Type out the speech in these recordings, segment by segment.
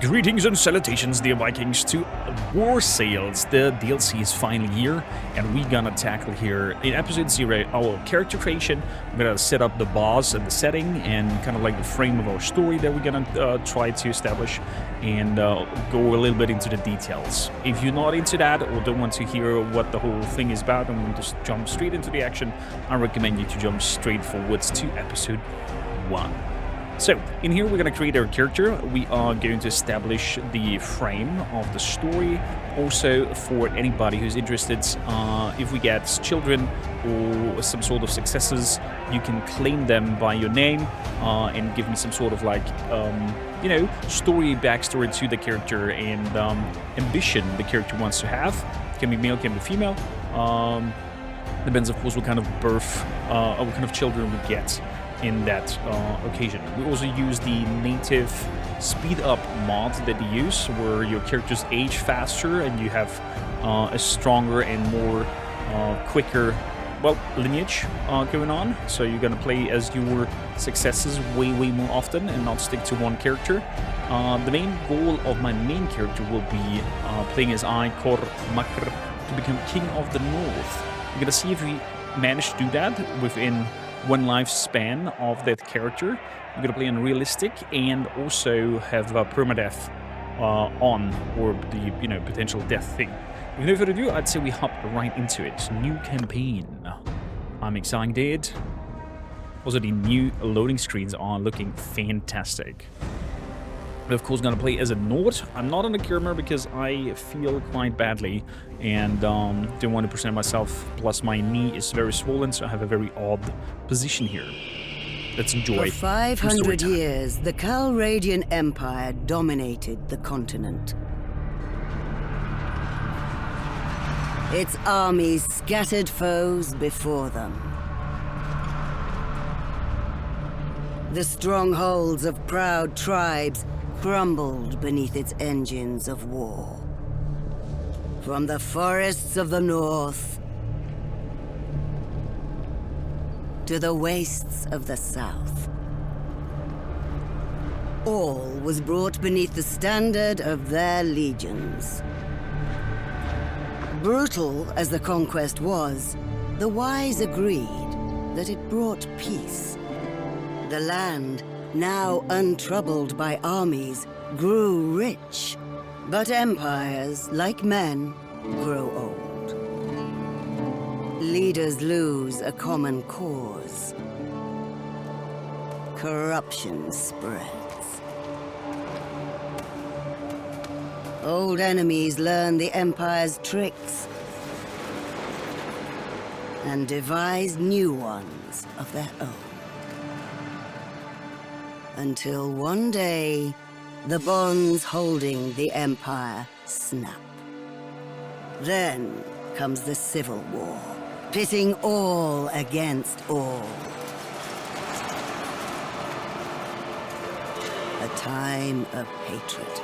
Greetings and salutations, dear Vikings, to War Sales. The DLC is finally here, and we're gonna tackle here in episode 0 our character creation. We're gonna set up the boss and the setting, and kind of like the frame of our story that we're gonna try to establish, and go a little bit into the details. If you're not into that, or don't want to hear what the whole thing is about, and want to just jump straight into the action, I recommend you to jump straight forwards to episode 1. So, in here we're going to create our character. We are going to establish the frame of the story. Also, for anybody who's interested, if we get children or some sort of successes, you can claim them by your name and give me some sort of like, story, backstory to the character and ambition the character wants to have. Can be male, can be female. Depends, of course, what kind of birth, what kind of children we get in that occasion. We also use the native speed up mod that you use, where your characters age faster and you have a stronger and more quicker, lineage going on. So you're gonna play as your successes way more often and not stick to one character. The main goal of my main character will be playing as Kormakr to become King of the North. We're gonna see if we manage to do that within one lifespan of that character. You're gonna play on realistic and also have permadeath on, or the potential death thing. With no further ado, I'd say we hop right into it. New campaign. I'm excited. Also, the new loading screens are looking fantastic. We're of course gonna play as a Nord. I'm not on a Kormakr because I feel quite badly and don't want to present myself. Plus my knee is very swollen, so I have a very odd position here. Let's enjoy. For 500 years, the Calradian Empire dominated the continent. Its armies scattered foes before them. The strongholds of proud tribes crumbled beneath its engines of war. From the forests of the north to the wastes of the south, all was brought beneath the standard of their legions. Brutal as the conquest was, the wise agreed that it brought peace. The land, now untroubled by armies, grew rich. But empires, like men, grow old. Leaders lose a common cause. Corruption spreads. Old enemies learn the Empire's tricks and devise new ones of their own. Until one day, the bonds holding the Empire snap. Then comes the Civil War, pitting all against all. A time of hatred.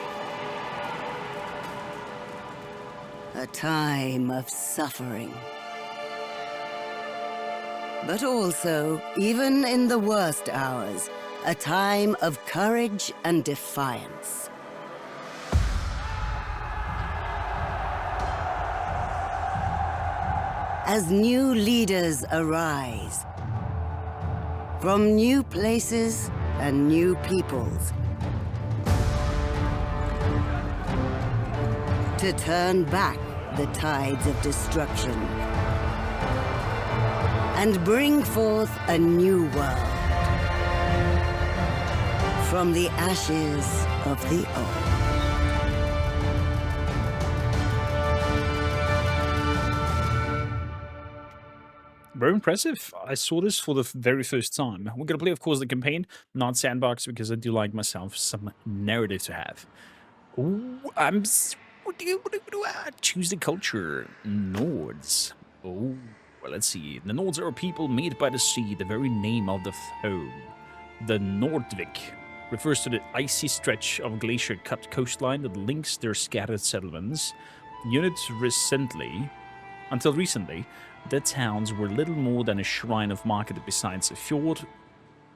A time of suffering. But also, even in the worst hours, a time of courage and defiance. As new leaders arise, from new places and new peoples, to turn back the tides of destruction and bring forth a new world. From the ashes of the old. Very impressive. I saw this for the very first time. We're gonna play, of course, the campaign, not sandbox, because I do like myself some narrative to have. Ooh, choose the culture. Nords. Oh, well, let's see. The Nords are a people made by the sea, the very name of the foe. The Nordvik refers to the icy stretch of glacier-cut coastline that links their scattered settlements. Until recently, their towns were little more than a shrine of market besides a fjord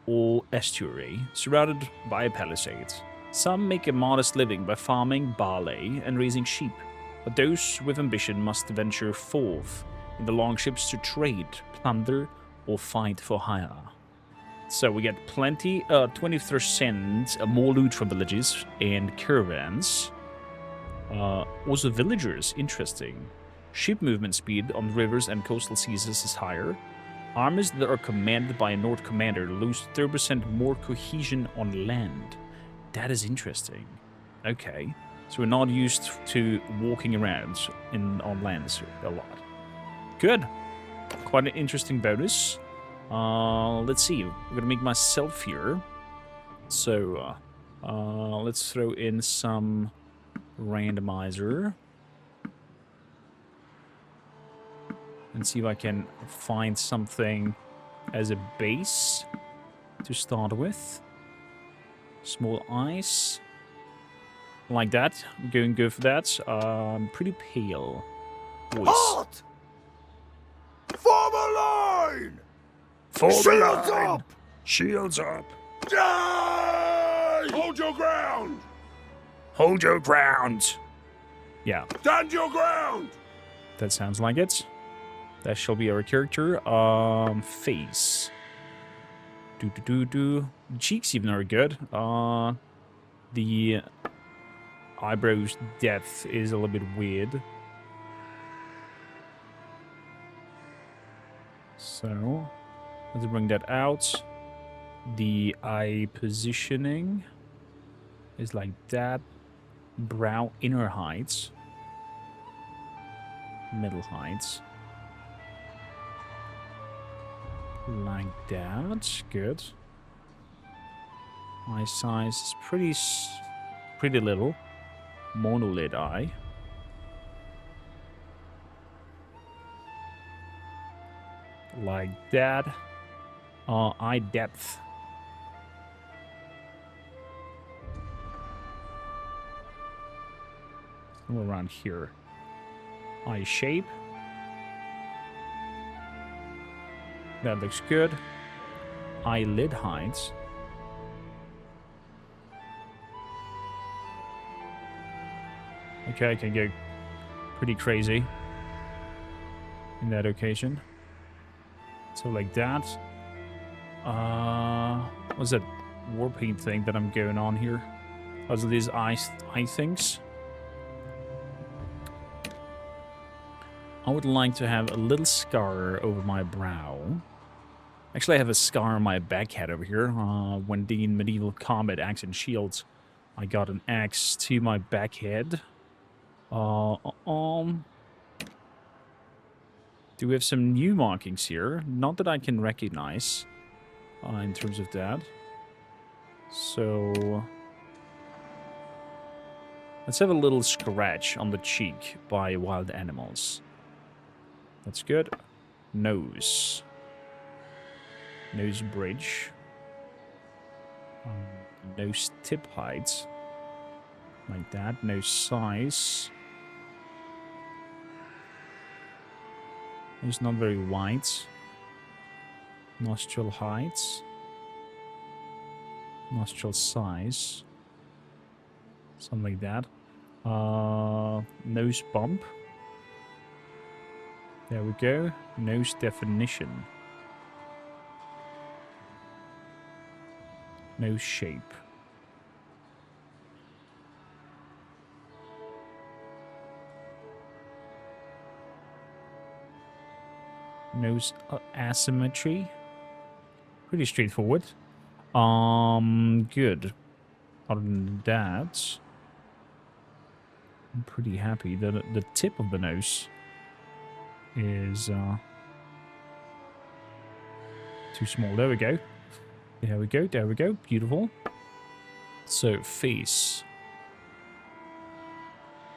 or estuary, surrounded by a palisade. Some make a modest living by farming barley and raising sheep, but those with ambition must venture forth in the longships to trade, plunder, or fight for hire. So we get plenty, 20% more loot from villages and caravans. Also villagers, interesting. Ship movement speed on rivers and coastal seas is higher. Armies that are commanded by a Nord commander lose 30% more cohesion on land. That is interesting. Okay. So we're not used to walking around on lands a lot. Good. Quite an interesting bonus. Let's see. I'm gonna make myself here. So, let's throw in some randomizer. And see if I can find something as a base to start with. Small ice. Like that. I'm going good for that. Pretty pale. Voice. Halt! Form a line! Form Shields up! Shields up. Die! Hold your ground! Hold your ground. Yeah, Stand your ground! that sounds like it. That shall be our character. Face. Cheeks even are good. The eyebrows depth is a little bit weird. So, let's bring that out. The eye positioning is like that. Brow inner heights. Middle heights. Like that. Good. Eye size is pretty little. Monolid eye. Like that. Eye depth. Somewhere around here. Eye shape. That looks good. Eyelid heights. Okay, I can go pretty crazy in that occasion. So like that. What's that war paint thing that I'm going on here? Those are these eye things. I would like to have a little scar over my brow. Actually, I have a scar on my back head over here. When in medieval combat axe and shields, I got an axe to my back head. Do we have some new markings here? Not that I can recognize in terms of that. So let's have a little scratch on the cheek by wild animals. That's good. Nose. Nose bridge. Nose tip height. Like that. Nose size. Nose not very wide. Nostril height. Nostril size. Something like that. Nose bump. There we go. Nose definition. Nose shape. Nose asymmetry. Pretty straightforward. Good. Other than that, I'm pretty happy that the tip of the nose is too small. There we go. There we go. There we go. Beautiful. So face.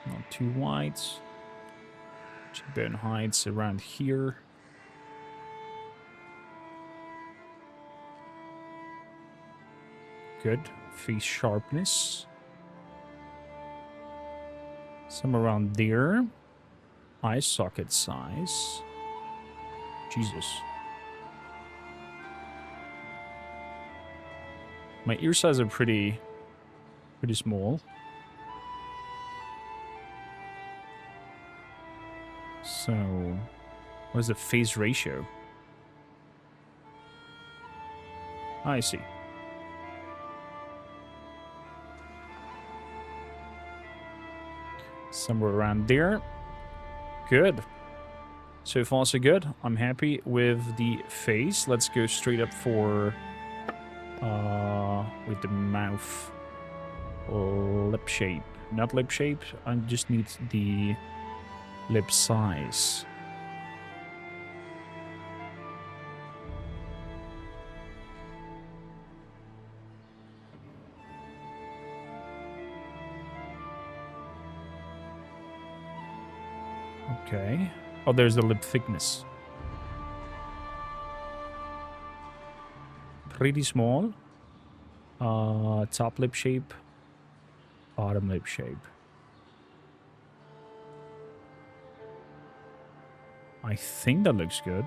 Not too wide. Cheekbone heights around here. Good. Face sharpness. Some around there. Eye socket size. Jesus. My ear size are pretty Pretty small. So, what is the face ratio? I see. Somewhere around there. Good. So far, so good. I'm happy with the face. Let's go straight up for with the mouth lip shape. Not lip shape. I just need the lip size. Okay. Oh, there's the lip thickness. Pretty small. Top lip shape. Bottom lip shape. I think that looks good.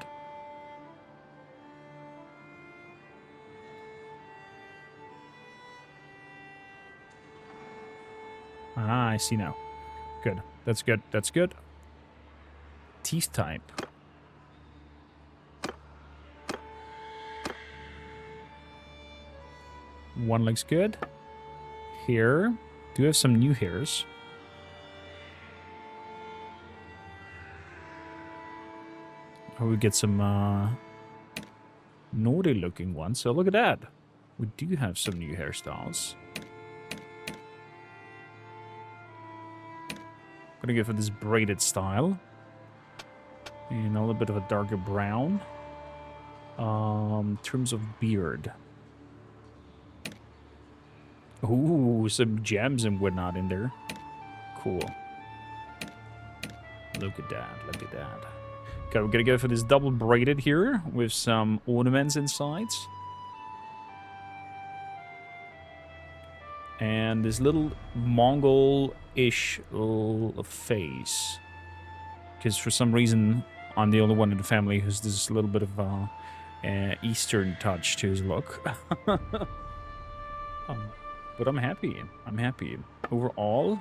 Ah, I see now. Good. That's good. That's good. Teeth type. One looks good. Here. Do have some new hairs. Oh, we get some naughty looking ones. So look at that. We do have some new hairstyles. Gonna go for this braided style. And a little bit of a darker brown. In terms of beard. Ooh, some gems and whatnot in there. Cool. Look at that, look at that. Okay, we're gonna go for this double braided here with some ornaments inside. And this little Mongol-ish face. Because for some reason, I'm the only one in the family who's this little bit of Eastern touch to his look. But I'm happy. I'm happy. Overall,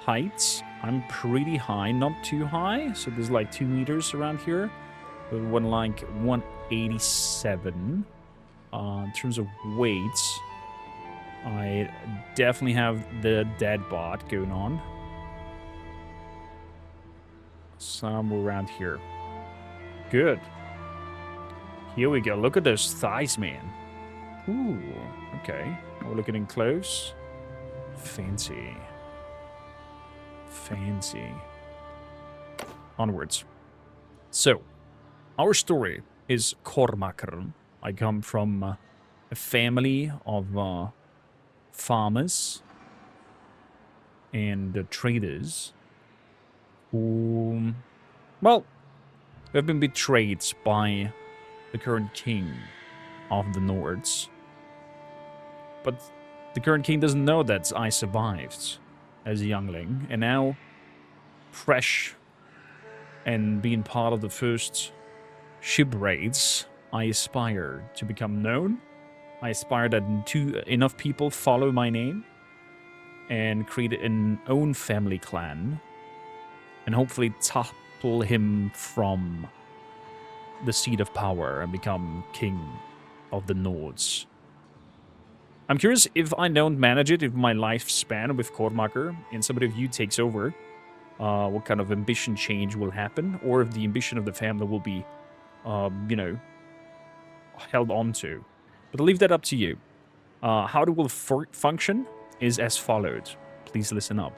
heights, I'm pretty high. Not too high. So there's like 2 meters around here. But one like 187. In terms of weights, I definitely have the dead bot going on. Somewhere around here. Good. Here we go. Look at those thighs, man. Ooh, okay. We're looking in close. Fancy. Fancy. Onwards. So, our story is Kormakr. I come from a family of farmers and traders who, well, have been betrayed by the current king of the Nords. But the current king doesn't know that I survived as a youngling, and now, fresh and being part of the first ship raids, I aspire to become known. I aspire that enough people follow my name and create an own family clan, and hopefully topple him from the seat of power and become king of the Nords. I'm curious if I don't manage it, if my lifespan with Kormakr and somebody of you takes over, what kind of ambition change will happen, or if the ambition of the family will be, you know, held on to. But I'll leave that up to you. How it will function is as followed. Please listen up.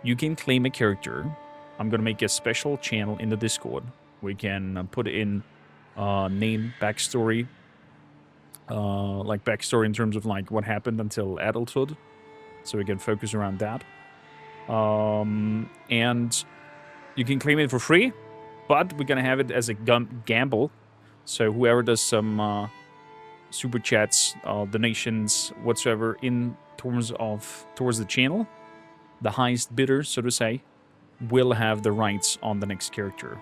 You can claim a character. I'm going to make a special channel in the Discord. We can put in name, backstory, like backstory in terms of like what happened until adulthood, so we can focus around that. And you can claim it for free, but we're gonna have it as a gamble. So whoever does some super chats, donations, whatsoever in terms of towards the channel, the highest bidder, so to say, will have the rights on the next character.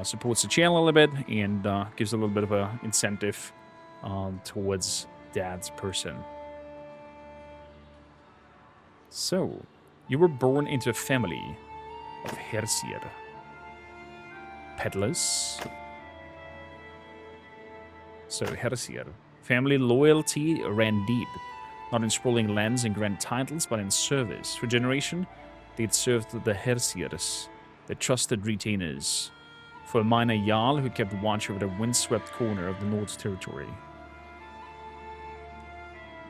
Supports the channel a little bit and gives a little bit of a incentive towards that person. So, you were born into a family of hersier. Peddlers. So, hersier. Family loyalty ran deep. Not in sprawling lands and grand titles, but in service. For generation, they'd served the hersiers, the trusted retainers. For a minor jarl who kept watch over the windswept corner of the North Territory.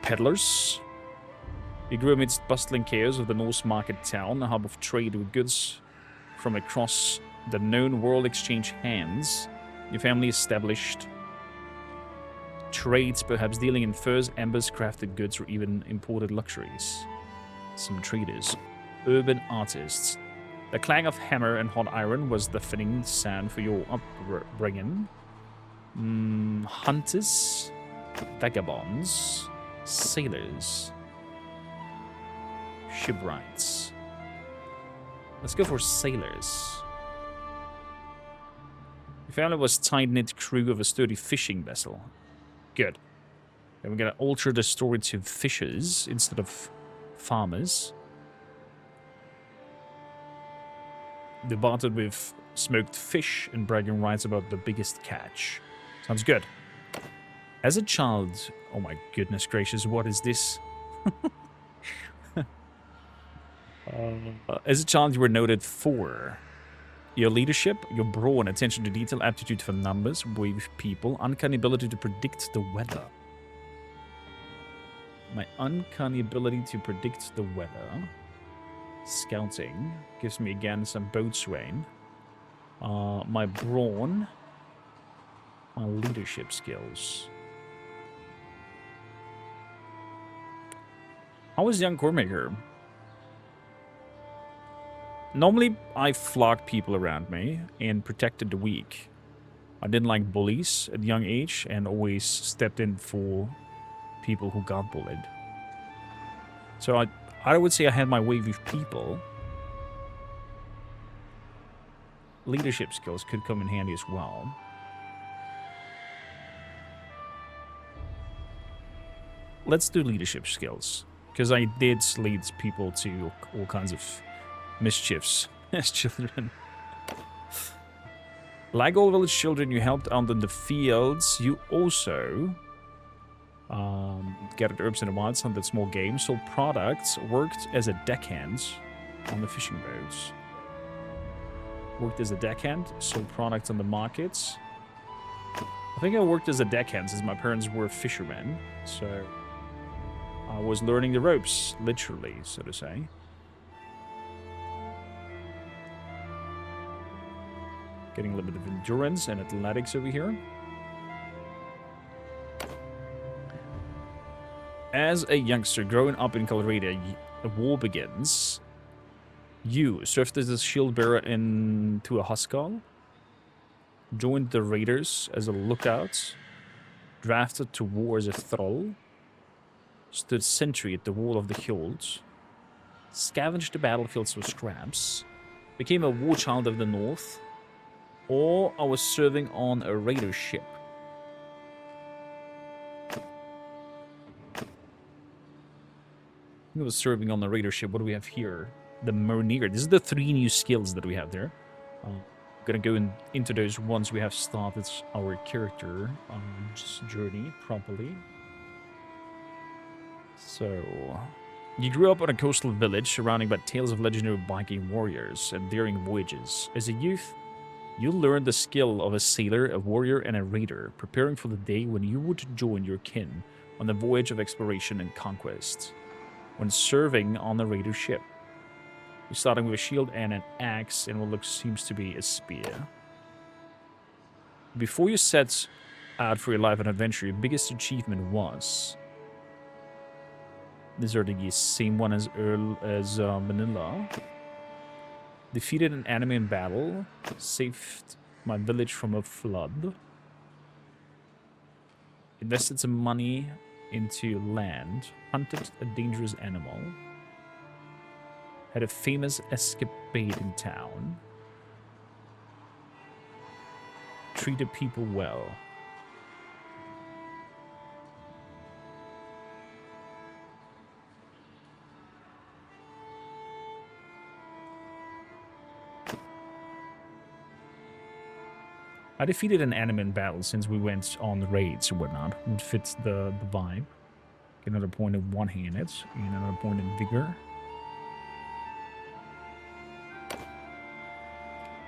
Peddlers. He grew amidst bustling chaos of the Norse market town, a hub of trade with goods from across the known world exchange hands. Your family established trades, perhaps dealing in furs, embers, crafted goods, or even imported luxuries. Some traders. Urban artists. The clang of hammer and hot iron was the fitting sound for your upbringing. Hunters. Vagabonds. Sailors. Shipwrights. Let's go for sailors. Your family was tight-knit crew of a sturdy fishing vessel. Good. Then we're gonna alter the story to fishers instead of farmers. They bartered with smoked fish and bragging rights about the biggest catch. Sounds good. As a child... Oh my goodness gracious, what is this? As a child, you were noted for your leadership, your brawn, attention to detail, aptitude for numbers, with people, uncanny ability to predict the weather. My uncanny ability to predict the weather. Scouting gives me again some boatswain. My brawn. My leadership skills. How was young Kormakr? Normally, I flocked people around me and protected the weak. I didn't like bullies at a young age and always stepped in for people who got bullied. So I would say I had my way with people. Leadership skills could come in handy as well. Let's do leadership skills, because I did lead people to all kinds of mischiefs as children. Like all village children you helped out in the fields, you also gathered herbs in the wilds, hunted small game, sold products, worked as a deckhand on the fishing boats. Worked as a deckhand, sold products on the markets. I think I worked as a deckhand since my parents were fishermen, so I was learning the ropes, literally, so to say. Getting a little bit of endurance and athletics over here. As a youngster growing up in Colorado, a war begins. You served as a shield bearer into a Huskal. Joined the raiders as a lookout. Drafted to war as a thrall. Stood sentry at the wall of the Hylds. Scavenged the battlefields for scraps. Became a war child of the north. Or I was serving on a raider ship. I was serving on the raider ship. What do we have here? The Mariner. This is the 3 new skills that we have there. I'm gonna go into those once we have started our character journey properly. So, you grew up on a coastal village surrounded by tales of legendary Viking warriors and daring voyages. As a youth, you learned the skill of a sailor, a warrior, and a raider, preparing for the day when you would join your kin on the voyage of exploration and conquest. When serving on the raider ship, you're starting with a shield and an axe and what seems to be a spear. Before you set out for your life and adventure, your biggest achievement was... These are the same one as Manila. Defeated an enemy in battle. Saved my village from a flood. Invested some money into land. Hunted a dangerous animal. Had a famous escapade in town. Treated people well. I defeated an enemy in battle since we went on raids and whatnot. Would fit the vibe. Get another point of one-handed and another point in vigor.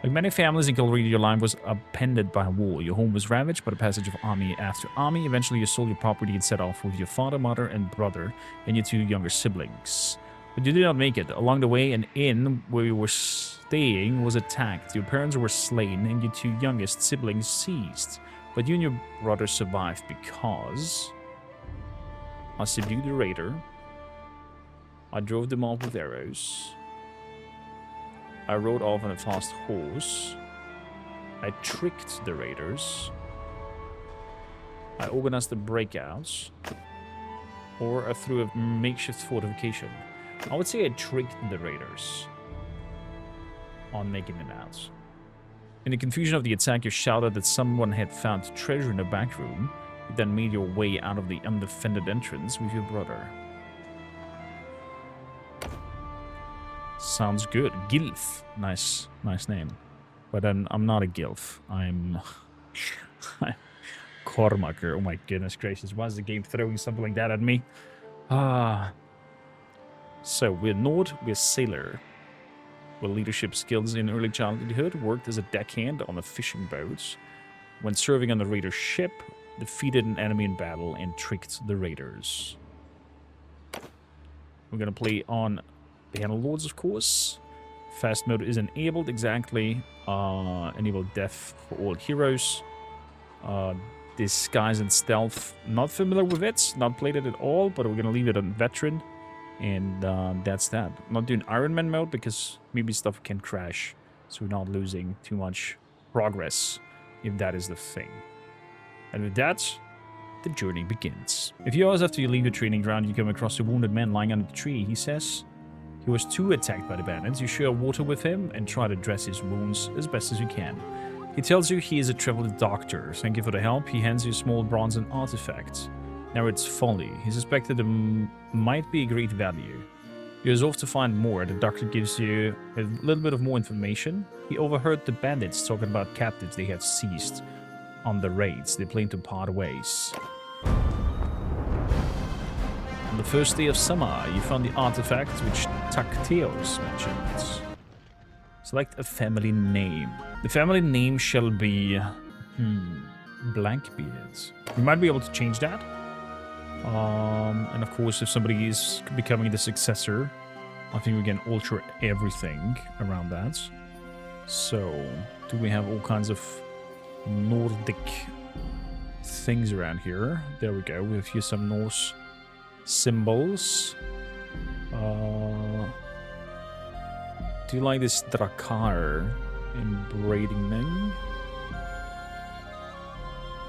Like many families in Calredia, your line was upended by war. Your home was ravaged by the passage of army after army. Eventually, you sold your property and set off with your father, mother, and brother, and your 2 younger siblings. But you did not make it. Along the way, an inn where you were staying was attacked. Your parents were slain, and your 2 youngest siblings seized. But you and your brother survived because I subdued the raider. I drove them off with arrows. I rode off on a fast horse. I tricked the raiders. I organized the breakouts. Or I threw a makeshift fortification. I would say I tricked the raiders on making them out. In the confusion of the attack, you shouted that someone had found treasure in the back room. You then made your way out of the undefended entrance with your brother. Sounds good. Gilf. Nice name. But I'm not a Gilf. I'm Kormakr. Oh my goodness gracious. Why is the game throwing something like that at me? So, we're Nord, we're Sailor. With leadership skills in early childhood, worked as a deckhand on a fishing boat. When serving on the raider ship, defeated an enemy in battle and tricked the raiders. We're gonna play on Bannerlords, of course. Fast mode is enabled, exactly. Enable death for all heroes. Disguise and stealth, not familiar with it, not played it at all, but we're gonna leave it on veteran. And that's that. I'm not doing Iron Man mode because maybe stuff can crash, so we're not losing too much progress, if that is the thing. And with that, the journey begins. A few hours after you leave the training ground, you come across a wounded man lying under the tree. He says he was too attacked by the bandits. You share water with him and try to dress his wounds as best as you can. He tells you he is a traveled doctor. Thank you for the help. He hands you a small bronze artifact. Now it's folly. He suspected it might be a great value. You resolve to find more. The doctor gives you a little bit of more information. He overheard the bandits talking about captives they have seized on the raids. They plan to part ways. On the first day of summer, you found the artifact which Takteos mentioned. Select a family name. The family name shall be Blackbeard. We might be able to change that. And of course, if somebody is becoming the successor, I think we can alter everything around that. So, do we have all kinds of Nordic things around here? There we go. We have here some Norse symbols. Do you like this Drakar embroidering thing?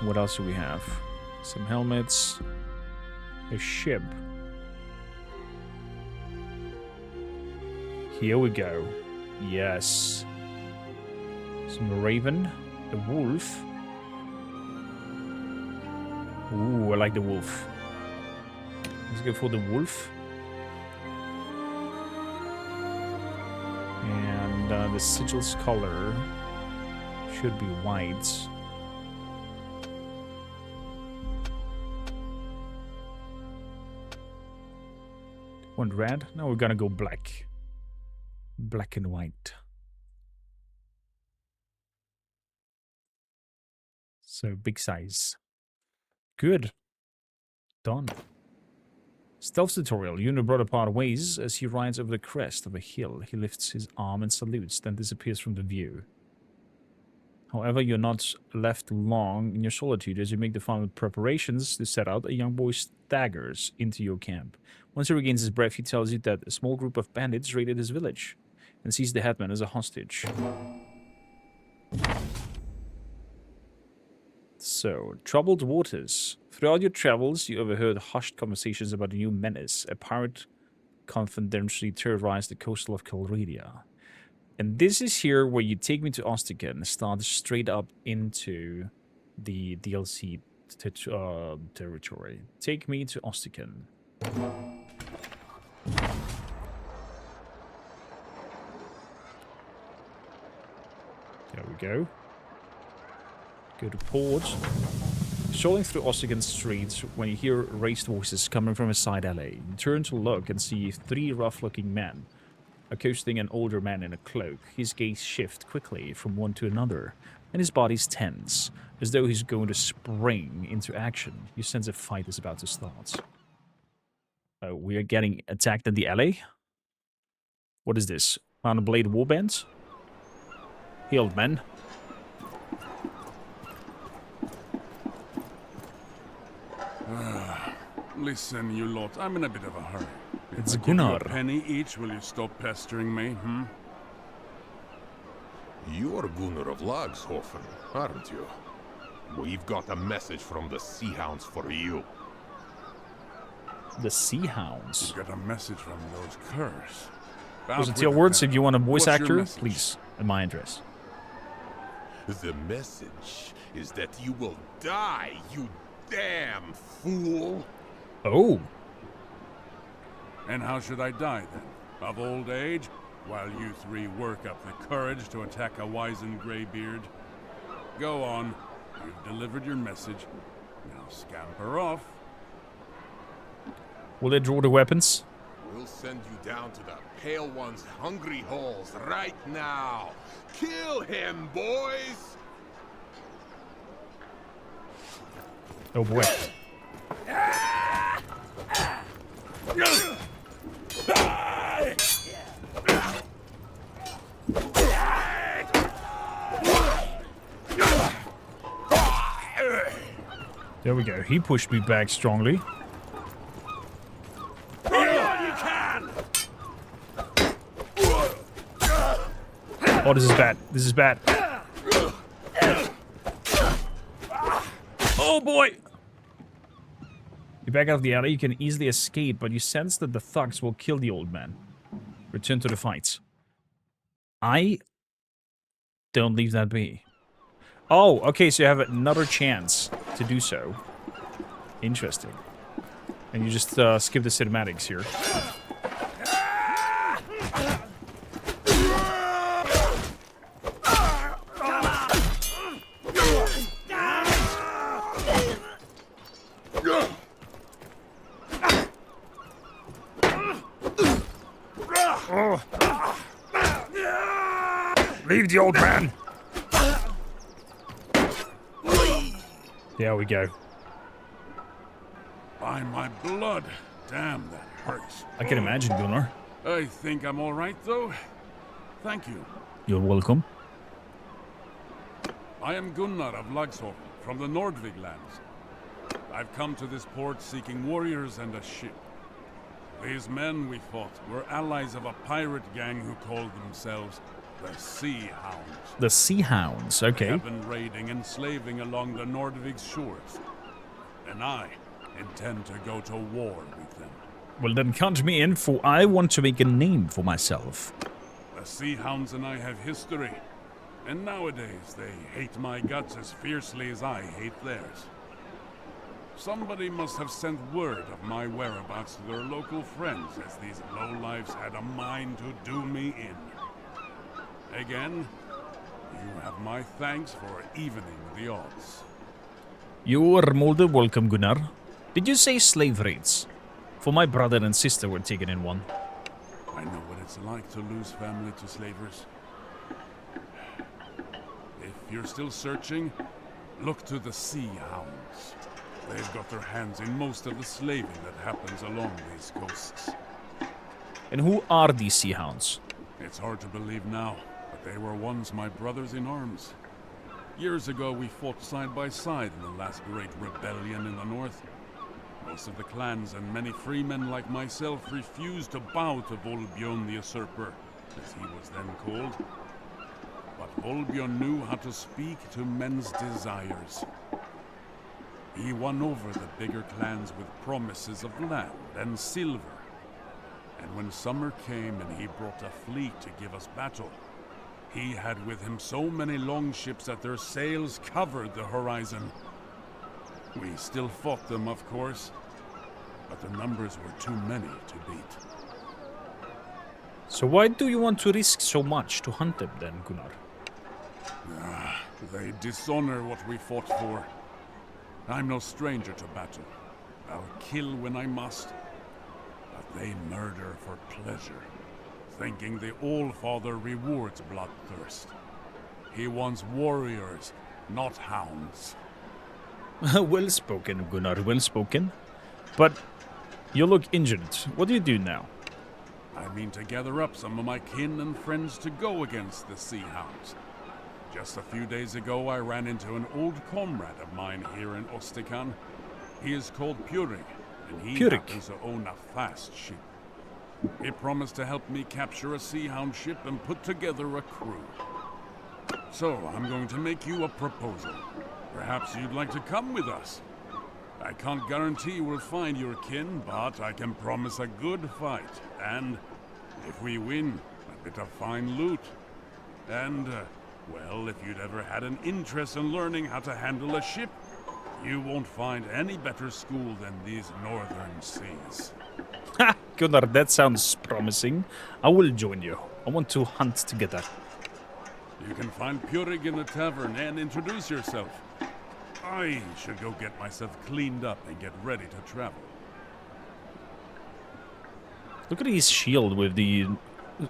What else do we have? Some helmets. A ship. Here we go. Yes. Some raven. A wolf. Ooh, I like the wolf. Let's go for the wolf. And the sigil's color should be white. Want red? No, we're gonna go black. Black and white. So, big size. Good. Done. Stealth tutorial. You and your brother part ways as he rides over the crest of a hill. He lifts his arm and salutes, then disappears from the view. However, you're not left long in your solitude as you make the final preparations to set out. A young boy staggers into your camp. Once he regains his breath, he tells you that a small group of bandits raided his village and seized the headman as a hostage. So, troubled waters. Throughout your travels, you overheard hushed conversations about a new menace. A pirate confidentially terrorized the coastal of Calredia. And this is here where you take me to Ostican and start straight up into the DLC territory. Take me to Ostican. There we go. Go to port. Strolling through Ossigan's streets when you hear raised voices coming from a side alley. You turn to look and see 3 rough-looking men accosting an older man in a cloak. His gaze shifts quickly from one to another, and his body's tense, as though he's going to spring into action. You sense a fight is about to start. We are getting attacked in the alley? What is this? On a blade warband? Healed men. Listen, you lot, I'm in a bit of a hurry. It's If I give you Gunnar. a penny each, will you stop pestering me, You're Gunnar of Lagshofen, aren't you? We've got a message from the Sea Hounds for you. The Sea Hounds. You got a message from those curs. Those are your words. If you want a voice What's your actor, message? please, at my address. The message is that you will die, you damn fool! Oh, And how should I die, then? Of old age? While you 3 work up the courage to attack a wizened greybeard? Go on. You've delivered your message. Now scamper off. will they draw the weapons? We'll send you down to the Pale One's hungry holes right now! Kill him, boys! Oh boy. There we go. He pushed me back strongly. Oh, this is bad. This is bad. Oh boy! You back out of the alley, you can easily escape, but you sense that the thugs will kill the old man. Return to the fight. I don't leave that be. Oh, okay, so you have another chance to do so. Interesting. And you just skip the cinematics here. Leave the old man! There we go. By my blood. Damn, that hurts. I can imagine, Gunnar. I think I'm all right, though. Thank you. You're welcome. I am Gunnar of Lagshofen, from the Nordvig lands. I've come to this port seeking warriors and a ship. These men we fought were allies of a pirate gang who called themselves the Sea Hounds. The Sea Hounds, They okay. have been raiding and slaving along the Nordvig's shores. And I intend to go to war with them. Well, then count me in, for I want to make a name for myself. The Sea Hounds and I have history. And nowadays, they hate my guts as fiercely as I hate theirs. Somebody must have sent word of my whereabouts to their local friends, as these lowlifes had a mind to do me in. Again, you have my thanks for evening the odds. You are more than welcome, Gunnar. Did you say slave raids? For my brother and sister were taken in one. I know what it's like to lose family to slavers. If you're still searching, look to the Sea Hounds. They've got their hands in most of the slaving that happens along these coasts. And who are these Sea Hounds? It's hard to believe now, but they were once my brothers in arms. Years ago, we fought side by side in the last great rebellion in the north. Most of the clans and many freemen like myself refused to bow to Volbjörn the Usurper, as he was then called. But Volbjörn knew how to speak to men's desires. He won over the bigger clans with promises of land and silver. And when summer came and he brought a fleet to give us battle, he had with him so many longships that their sails covered the horizon. We still fought them, of course, but the numbers were too many to beat. So why do you want to risk so much to hunt them then, Gunnar? They dishonor what we fought for. I'm no stranger to battle. I'll kill when I must. But they murder for pleasure, thinking the All-Father rewards bloodthirst. He wants warriors, not hounds. Well spoken, Gunnar, well spoken. But you look injured. What do you do now? I mean to gather up some of my kin and friends to go against the Sea Hounds. Just a few days ago, I ran into an old comrade of mine here in Ostikan. He is called Purik, and he happens to own a fast ship. He promised to help me capture a Sea Hound ship and put together a crew. So, I'm going to make you a proposal. Perhaps you'd like to come with us. I can't guarantee we'll find your kin, but I can promise a good fight. And if we win, a bit of fine loot. And, well, if you'd ever had an interest in learning how to handle a ship, you won't find any better school than these northern seas. Ha! Gunnar, that sounds promising. I will join you. I want to hunt together. You can find Purik in the tavern and introduce yourself. I should go get myself cleaned up and get ready to travel. Look at his shield with the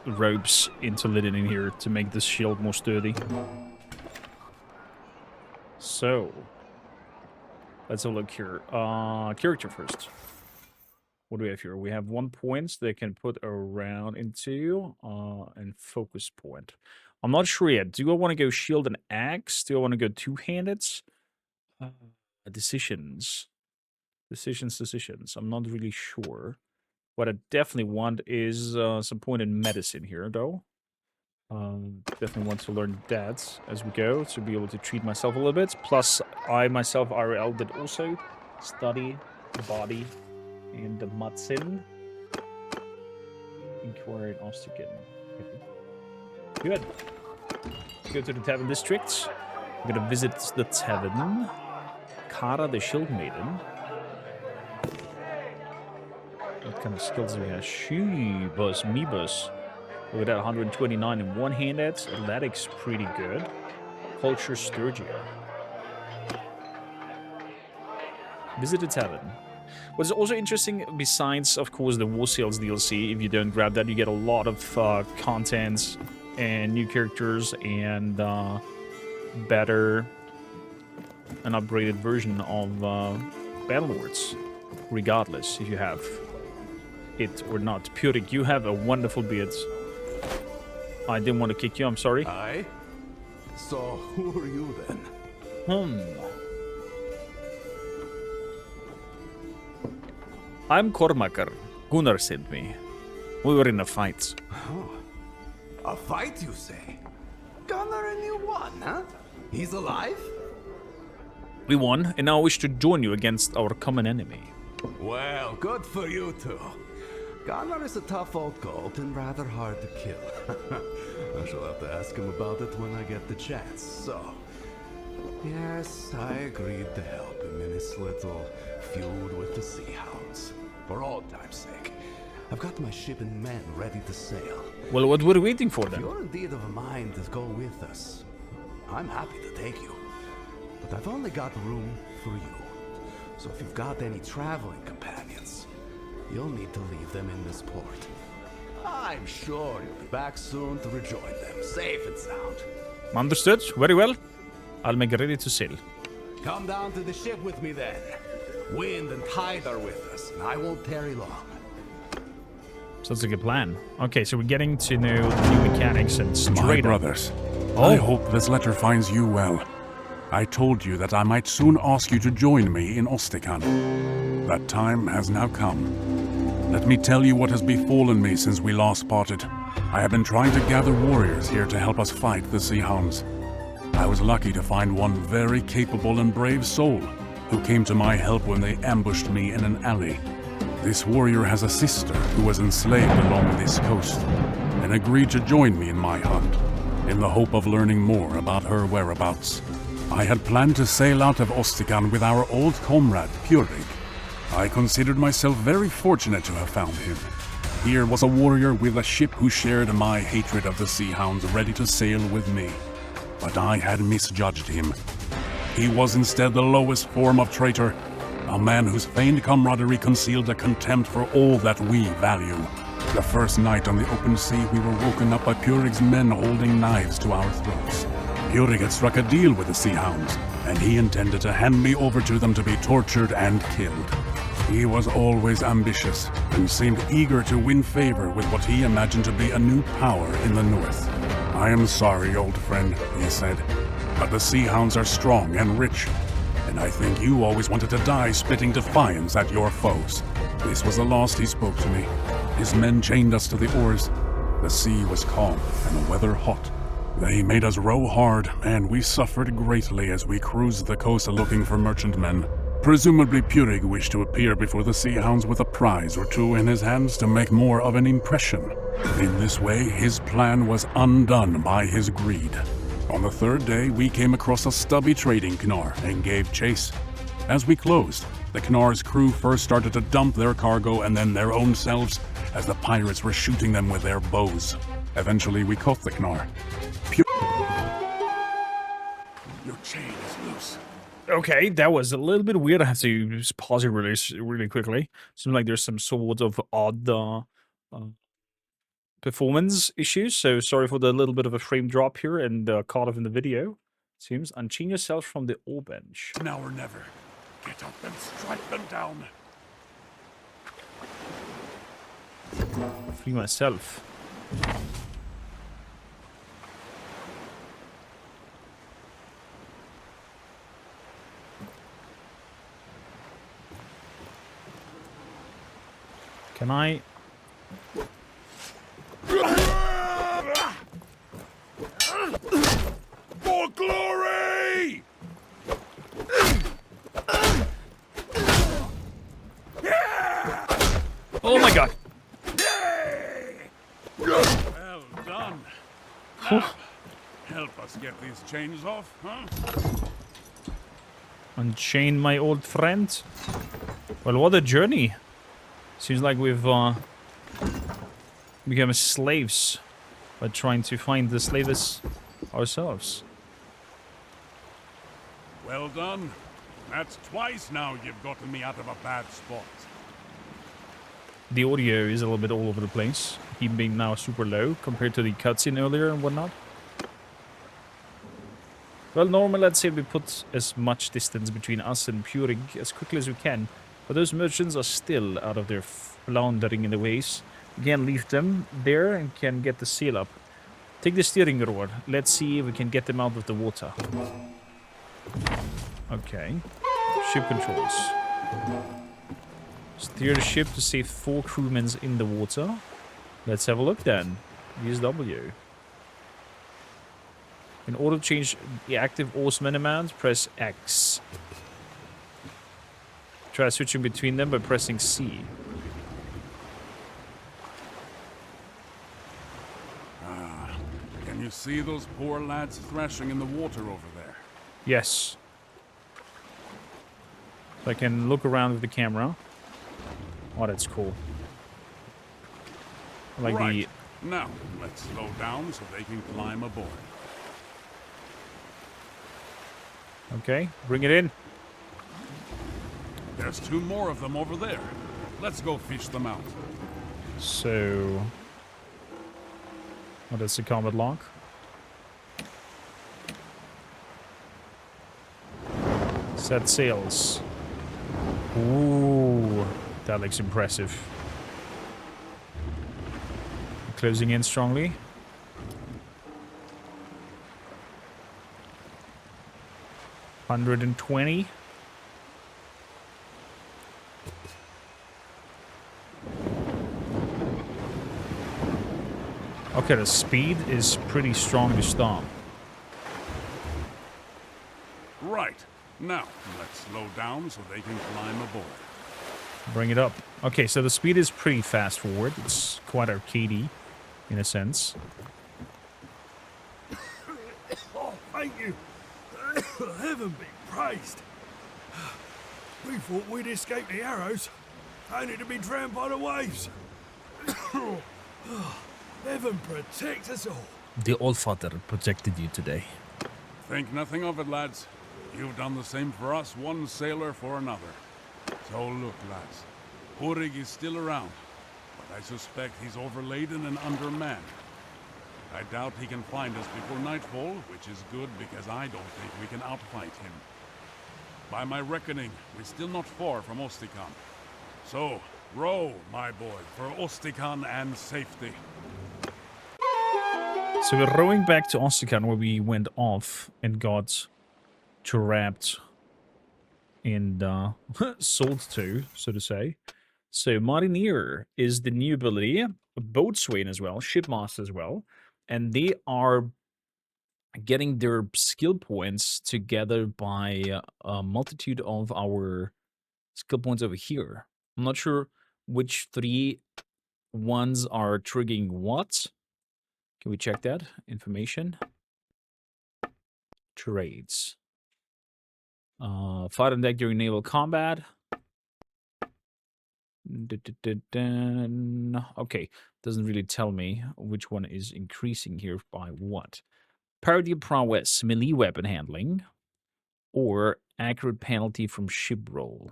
ropes interlated in here to make this shield more sturdy. So, let's have a look here. Character first. What do we have here? We have 1 point they can put around into, and focus point. I'm not sure yet. Do I want to go shield and axe? Do I want to go two-handed? Decisions. I'm not really sure. What I definitely want is some point in medicine here, though. Definitely want to learn that as we go to be able to treat myself a little bit. Plus, I myself, RL, did also study the body and the medicine. Inquiry in Ostikan. Good. Go to the Tavern District. I'm gonna visit the tavern. Kara the Shield Maiden. What kind of skills do we have? She-bus, me-bus. Look at that, 129 in one-handed. Athletics, pretty good. Culture, Sturgia. Visit the tavern. What's also interesting, besides, of course, the War Sales DLC, if you don't grab that, you get a lot of content and new characters and better an upgraded version of Bannerlords, regardless if you have it or not. Purik, you have a wonderful beard. I didn't want to kick you, I'm sorry. Aye? So, who are you then? I'm Kormakr. Gunnar sent me. We were in a fight. Oh. A fight, you say? Gunnar and you won, huh? He's alive? We won, and now I wish to join you against our common enemy. Well, good for you two. Gunnar is a tough old goat and rather hard to kill. I shall have to ask him about it when I get the chance, so... Yes, I agreed to help him in his little feud with the Sea Hounds. For old time's sake. I've got my ship and men ready to sail. Well, what were we waiting for then? If you're indeed of a mind to go with us, I'm happy to take you. But I've only got room for you. So if you've got any traveling companions, you'll need to leave them in this port. I'm sure you'll be back soon to rejoin them, safe and sound. Understood. Very well. I'll make ready to sail. Come down to the ship with me then. Wind and tide are with us, and I won't tarry long. Sounds like a plan. Okay, so we're getting to know the new mechanics and straight My up. brothers, Oh. I hope this letter finds you well. I told you that I might soon ask you to join me in Ostikan. That time has now come. Let me tell you what has befallen me since we last parted. I have been trying to gather warriors here to help us fight the Sea Hounds. I was lucky to find one very capable and brave soul who came to my help when they ambushed me in an alley. This warrior has a sister who was enslaved along this coast and agreed to join me in my hunt, in the hope of learning more about her whereabouts. I had planned to sail out of Ostikan with our old comrade, Purik. I considered myself very fortunate to have found him. Here was a warrior with a ship who shared my hatred of the Sea Hounds, ready to sail with me. but I had misjudged him. He was instead the lowest form of traitor, a man whose feigned camaraderie concealed a contempt for all that we value. The first night on the open sea, we were woken up by Purig's men holding knives to our throats. Purig had struck a deal with the Sea Hounds, and he intended to hand me over to them to be tortured and killed. He was always ambitious, and seemed eager to win favor with what he imagined to be a new power in the north. "I am sorry, old friend," he said, "but the Sea Hounds are strong and rich, and I think you always wanted to die spitting defiance at your foes." This was the last he spoke to me. His men chained us to the oars. The sea was calm and the weather hot. They made us row hard, and we suffered greatly as we cruised the coast looking for merchantmen. Presumably Purig wished to appear before the Sea Hounds with a prize or two in his hands to make more of an impression. In this way, his plan was undone by his greed. On the third day, we came across a stubby trading Knar and gave chase. As we closed, the Knar's crew first started to dump their cargo and then their own selves, as the pirates were shooting them with their bows. Eventually, we caught the Knar. Your chain is loose. Okay, that was a little bit weird. I have to just pause it really quickly. Seems like there's some sort of odd performance issues. So sorry for the little bit of a frame drop here and caught up in the video. Seems unchain yourself from the ore bench. Now or never. Get up and strike them down. Free myself. Can I? For glory! Oh my god! Well done. Now, help us get these chains off, huh? Unchain my old friend. Well, what a journey. Seems like we've become slaves by trying to find the slaves ourselves. Well done. That's twice now you've gotten me out of a bad spot. The audio is a little bit all over the place. He being now super low compared to the cutscene earlier and whatnot. Well, normally let's say we put as much distance between us and Purig as quickly as we can. But those merchants are still out of their floundering in the waves. We can leave them there and can get the sail up. Take the steering rod. Let's see if we can get them out of the water. Okay. Ship controls. Steer the ship to save 4 crewmen in the water. Let's have a look then. Use W. In order to change the active oarsman amount, press X. Try switching between them by pressing C. Can you see those poor lads thrashing in the water over there? Yes. So I can look around with the camera. Oh, that's cool. I like Right. Now, let's slow down so they can climb aboard. Okay, bring it in. There's 2 more of them over there. Let's go fish them out. So... oh, that's the combat lock. Set sails. Ooh, that looks impressive. Closing in strongly. $120. Okay, the speed is pretty strong to start. Right. Now, let's slow down so they can climb aboard. Bring it up. Okay, so the speed is pretty fast forward. It's quite arcadey, in a sense. Oh, thank you. Heaven be praised. We thought we'd escape the arrows, only to be drowned by the waves. Heaven protect us all. The Allfather protected you today. Think nothing of it, lads. You've done the same for us, one sailor for another. So look, lads. Hurig is still around, but I suspect he's overladen and undermanned. I doubt he can find us before nightfall, which is good because I don't think we can outfight him. By my reckoning, we're still not far from Ostikon. So, row, my boy, for Ostikon and safety. So we're rowing back to Ostikon where we went off and got trapped and sold to, so to say. So Marineer is the new ability, Boatswain as well, Shipmaster as well, and they are getting their skill points together by a multitude of our skill points over here. I'm not sure which 3 ones are triggering what. Can we check that? Information. Trades. Fight on deck during naval combat. Okay, doesn't really tell me which one is increasing here by what. Parity prowess, melee weapon handling, or accurate penalty from ship roll.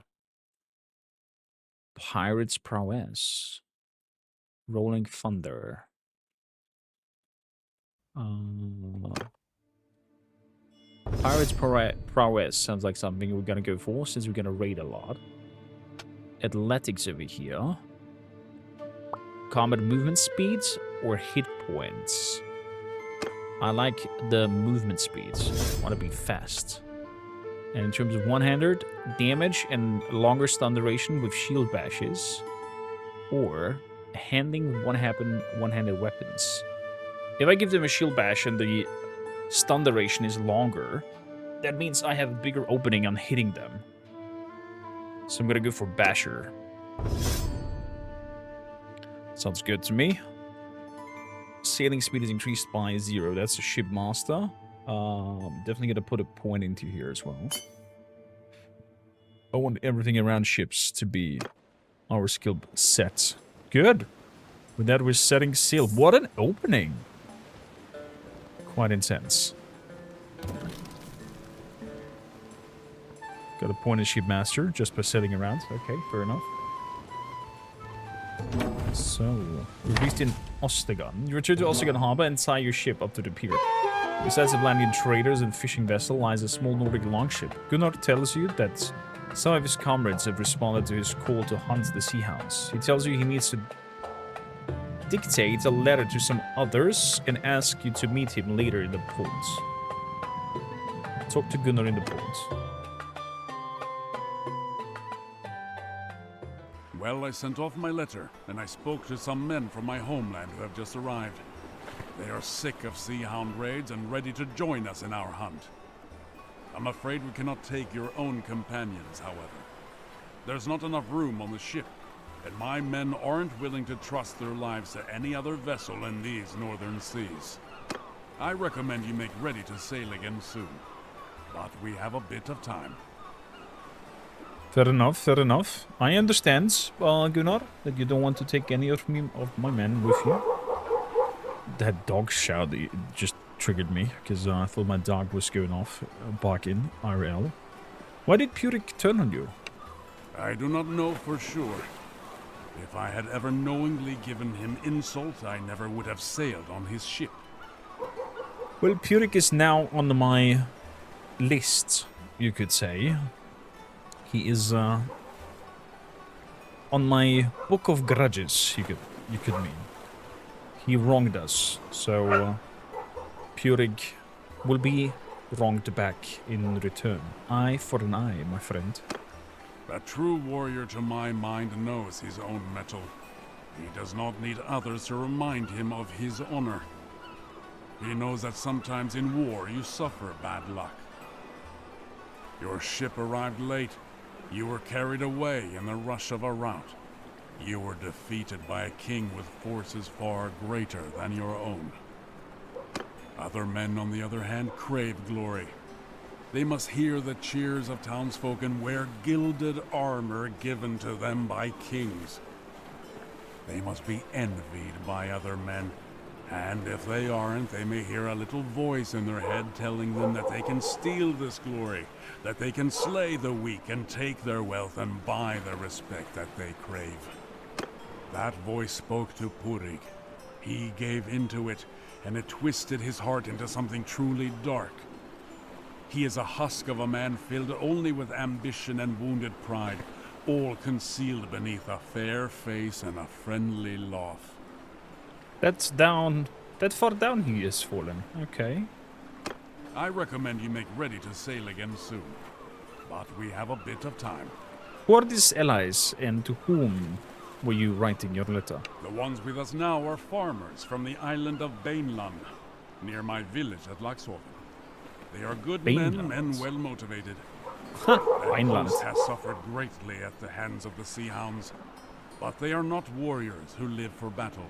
Pirate's prowess. Rolling thunder. Pirate's prowess sounds like something we're gonna go for since we're gonna raid a lot. Athletics over here. Combat movement speeds or hit points. I like the movement speeds. I want to be fast. And in terms of one-handed, damage and longer stun duration with shield bashes. Or handling one-handed weapons. If I give them a shield bash and the stun duration is longer, that means I have a bigger opening on hitting them. So I'm gonna go for Basher. Sounds good to me. Sailing speed is increased by 0. That's a shipmaster. Definitely gonna put a point into here as well. I want everything around ships to be our skill set. Good. With that, we're setting sail. What an opening! Quite intense. Got a point in shipmaster just by sitting around. Okay, fair enough. So, we're based in Ostikon. You return to Ostikon Harbor and tie your ship up to the pier. Besides the landing traders and fishing vessel lies a small Nordic longship. Gunnar tells you that some of his comrades have responded to his call to hunt the sea hounds. He tells you he needs to dictate a letter to some others and ask you to meet him later in the port. Talk to Gunnar in the port. Well, I sent off my letter, and I spoke to some men from my homeland who have just arrived. They are sick of sea hound raids and ready to join us in our hunt. I'm afraid we cannot take your own companions, however. There's not enough room on the ship, and my men aren't willing to trust their lives to any other vessel in these northern seas. I recommend you make ready to sail again soon, but we have a bit of time. Fair enough, fair enough. I understand, Gunnar, that you don't want to take any of my men with you. That dog shout just triggered me, because I thought my dog was going off back in IRL. Why did Purik turn on you? I do not know for sure. If I had ever knowingly given him insult, I never would have sailed on his ship. Well, Purik is now on my list, you could say. He is on my book of grudges, you could mean. He wronged us, so Purik will be wronged back in return. Eye for an eye, my friend. A true warrior, to my mind, knows his own mettle. He does not need others to remind him of his honor. He knows that sometimes in war you suffer bad luck. Your ship arrived late. You were carried away in the rush of a rout. You were defeated by a king with forces far greater than your own. Other men, on the other hand, crave glory. They must hear the cheers of townsfolk and wear gilded armor given to them by kings. They must be envied by other men And if they aren't, they may hear a little voice in their head telling them that they can steal this glory, that they can slay the weak and take their wealth and buy the respect that they crave. That voice spoke to Purig. He gave into it, and it twisted his heart into something truly dark. He is a husk of a man filled only with ambition and wounded pride, all concealed beneath a fair face and a friendly laugh. That's down. That far down he is fallen. Okay. I recommend you make ready to sail again soon. But we have a bit of time. Who are these allies, and to whom were you writing your letter? The ones with us now are farmers from the island of Bannerlord, near my village at Laxhoven. They are good men and well motivated. Their host has suffered greatly at the hands of the Sea Hounds, but they are not warriors who live for battle.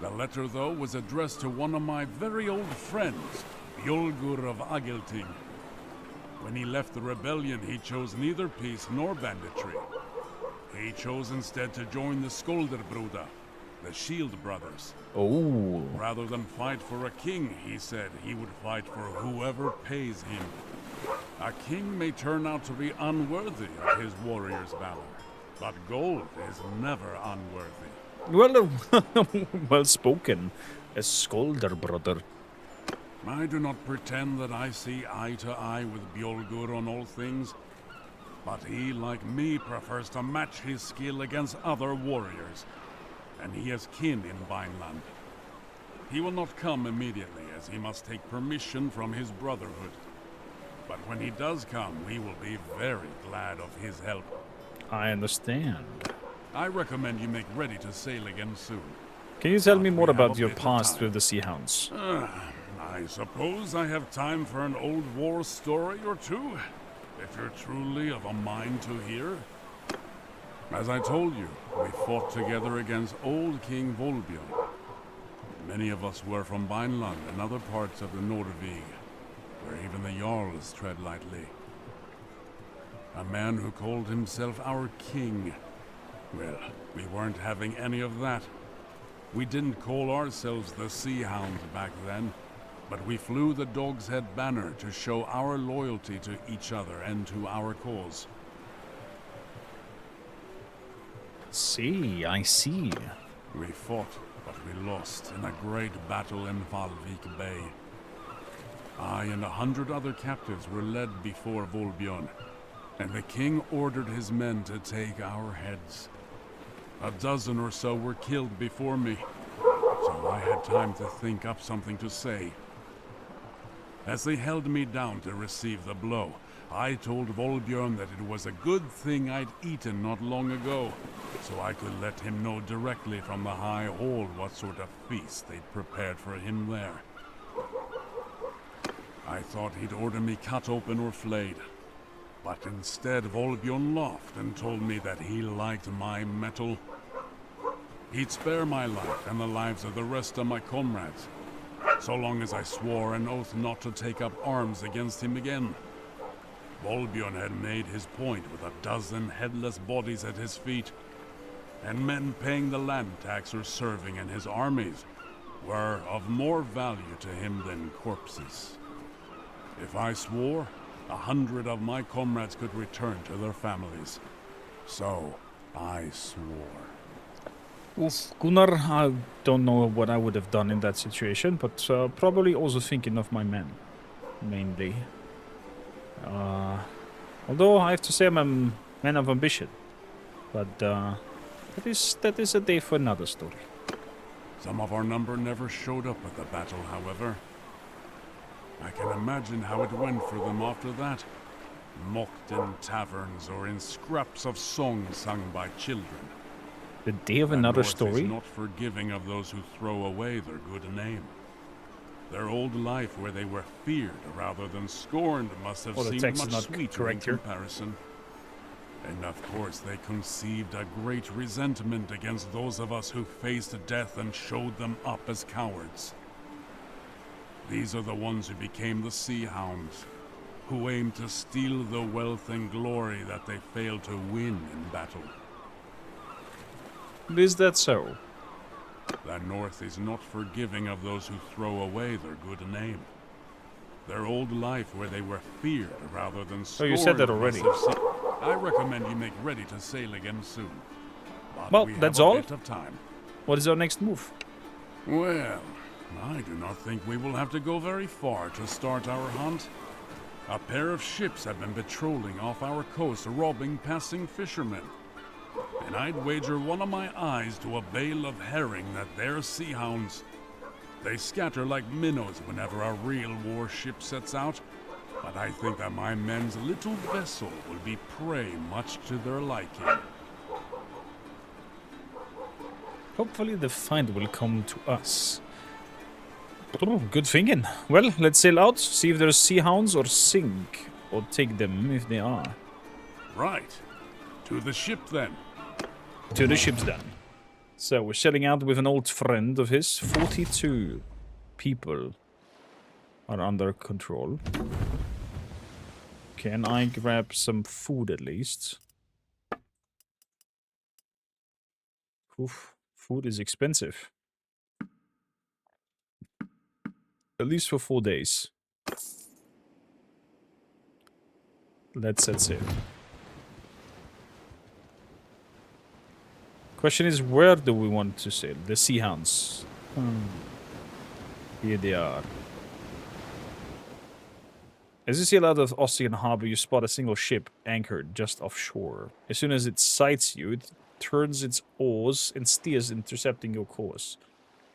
The letter, though, was addressed to one of my very old friends, Bjolgur of Agelting. When he left the rebellion, he chose neither peace nor banditry. He chose instead to join the Skolderbruda, the Shield Brothers. Oh. Rather than fight for a king, he said he would fight for whoever pays him. A king may turn out to be unworthy of his warrior's valor, but gold is never unworthy. Well, well spoken. A Skolder brother. I do not pretend that I see eye to eye with Bjolgur on all things, but he, like me, prefers to match his skill against other warriors, and he has kin in Vineland. He will not come immediately, as he must take permission from his brotherhood. But when he does come, we will be very glad of his help. I understand. I recommend you make ready to sail again soon. Can you tell me more about your past with the Sea Hounds? I suppose I have time for an old war story or two, if you're truly of a mind to hear. As I told you, we fought together against old King Volbjörn. Many of us were from Vineland and other parts of the Nordvig, where even the Jarls tread lightly. A man who called himself our king. Well, we weren't having any of that. We didn't call ourselves the Sea Hounds back then, but we flew the Dog's Head banner to show our loyalty to each other and to our cause. See, I see. We fought, but we lost in a great battle in Valvik Bay. I and 100 other captives were led before Volbjörn, and the king ordered his men to take our heads. A dozen or so were killed before me, so I had time to think up something to say. As they held me down to receive the blow, I told Volbjörn that it was a good thing I'd eaten not long ago, so I could let him know directly from the High Hall what sort of feast they'd prepared for him there. I thought he'd order me cut open or flayed, but instead Volbjörn laughed and told me that he liked my metal. He'd spare my life and the lives of the rest of my comrades, so long as I swore an oath not to take up arms against him again. Volbjörn had made his point with a dozen headless bodies at his feet, and men paying the land tax or serving in his armies were of more value to him than corpses. If I swore, 100 of my comrades could return to their families. So, I swore. Oof, Gunnar, I don't know what I would have done in that situation, but probably also thinking of my men, mainly. Although I have to say I'm a man of ambition, but that is a day for another story. Some of our number never showed up at the battle, however. I can imagine how it went for them after that. Mocked in taverns or in scraps of songs sung by children. The day of another story? Is not forgiving of those who throw away their good name. Their old life where they were feared rather than scorned must have seemed much sweeter in comparison. And of course they conceived a great resentment against those of us who faced death and showed them up as cowards. These are the ones who became the Sea Hounds, who aimed to steal the wealth and glory that they failed to win in battle. Is that so? The North is not forgiving of those who throw away their good name. Their old life where they were feared rather than scorned. Oh, you said that already. I recommend you make ready to sail again soon. But Well, we have that's a all. bit of time. What is our next move? Well, I do not think we will have to go very far to start our hunt. A pair of ships have been patrolling off our coast, robbing passing fishermen. And I'd wager one of my eyes to a bale of herring that they're sea hounds. They scatter like minnows whenever a real warship sets out, but I think that my men's little vessel will be prey much to their liking. Hopefully the find will come to us. Oh, good thinking. Well, let's sail out, see if there's sea hounds or sink. Or take them if they are. Right. To the ship then. To the ships then. So we're sailing out with an old friend of his. 42 people are under control. Can I grab some food at least? Oof, food is expensive. At least for 4 days. Let's set sail. Question is, where do we want to sail? The Sea Hounds. Here they are. As you sail out of Ossian Harbor, you spot a single ship anchored just offshore. As soon as it sights you, it turns its oars and steers, intercepting your course.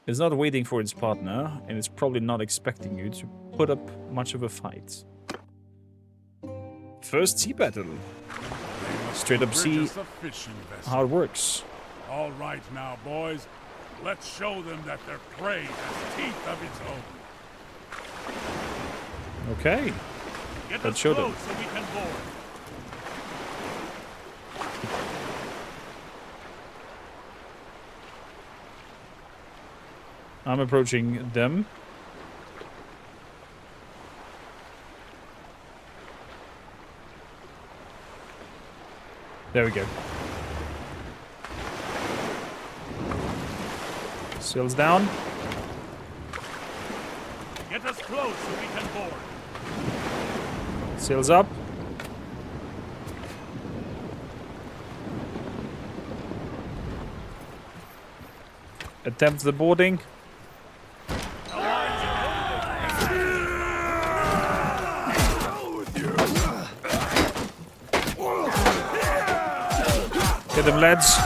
It's not waiting for its partner, and it's probably not expecting you to put up much of a fight. First sea battle. Straight up sea. How it works. All right now, boys. Let's show them that their prey has teeth of its own. Okay. Let's show them. So we can board. I'm approaching them. There we go. Sails down. Get us close so we can board. Sails up. Attempt the boarding. Get them, lads.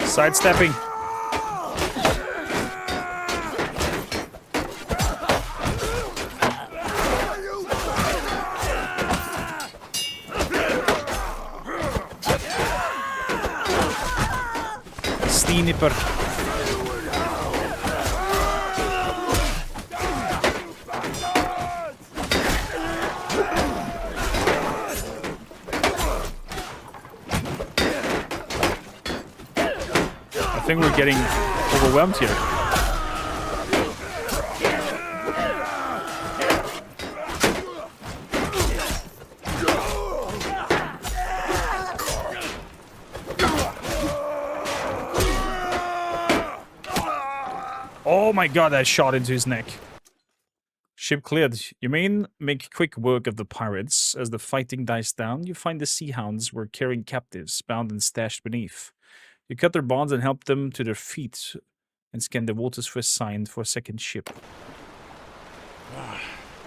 Sidestepping. Steenipper. I think we're getting overwhelmed here. Oh my god, I shot into his neck. Ship cleared. You may make quick work of the pirates. As the fighting dies down, you find the Sea Hounds were carrying captives, bound and stashed beneath. You cut their bonds and help them to their feet and scan the waters for a sign for a second ship.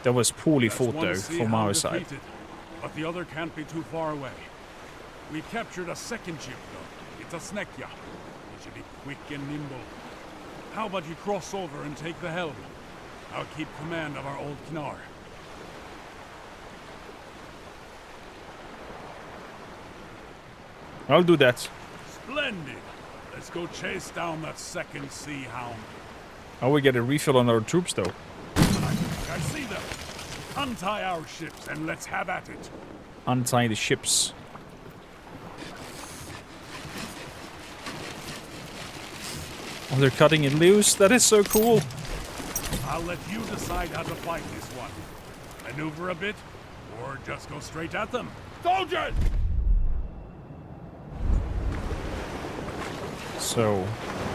That was poorly fought though, from our side. Defeated, but the other can't be too far away. We captured a second ship though. It's a Snekja. It should be quick and nimble. How about you cross over and take the helm? I'll keep command of our old Knar. I'll do that. Splendid! Let's go chase down that second Sea Hound. Oh, we get a refill on our troops though. I see them. Untie our ships and let's have at it. untie the ships. Oh, they're cutting it loose. That is so cool. I'll let you decide how to fight this one. Maneuver a bit, or just go straight at them. Soldiers! So,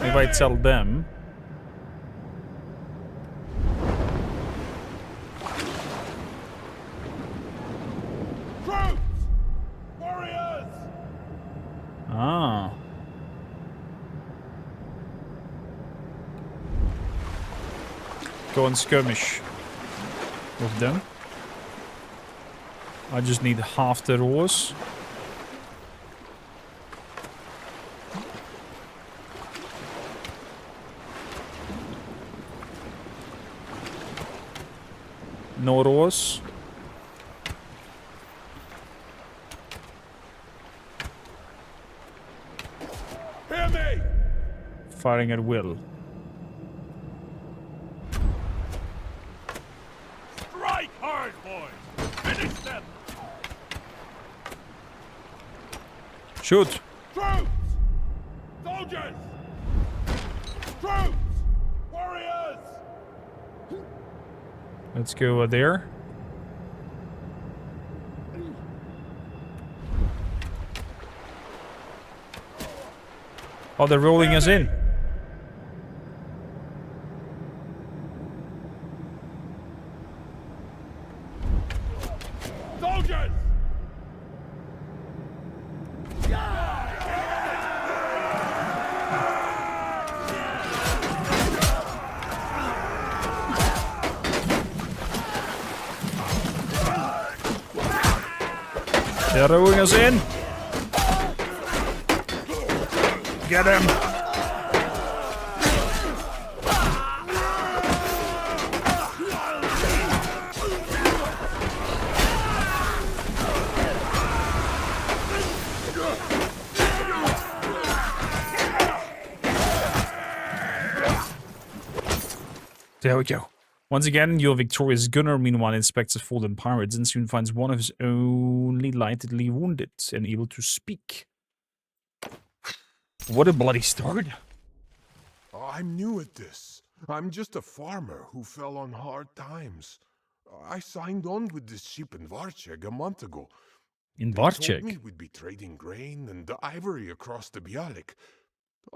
if I tell them... Troops! Warriors! Ah. Go and skirmish with them. I just need half the roars. No roars. Hear me! Firing at will. Strike hard, boys! Finish them! Shoot! Troops! Soldiers! Troops! Warriors! Let's go over there. Oh, they're rolling us in. Soldiers! They're rolling us in. Get him. There we go. Once again, your victorious Gunnar, meanwhile, inspects the fallen pirates and soon finds one of his only lightly wounded and able to speak. What a bloody start. I'm new at this. I'm just a farmer who fell on hard times. I signed on with this ship in Varcheg a month ago. In They told me Varcheg? we'd be trading grain and ivory across the Bialik.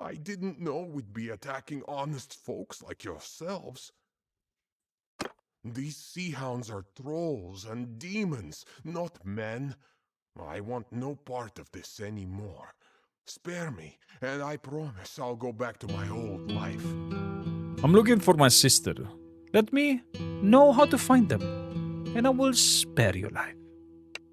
I didn't know we'd be attacking honest folks like yourselves. These sea hounds are trolls and demons, not men. I want no part of this anymore. Spare me, and I promise I'll go back to my old life. I'm looking for my sister. Let me know how to find them, and I will spare your life.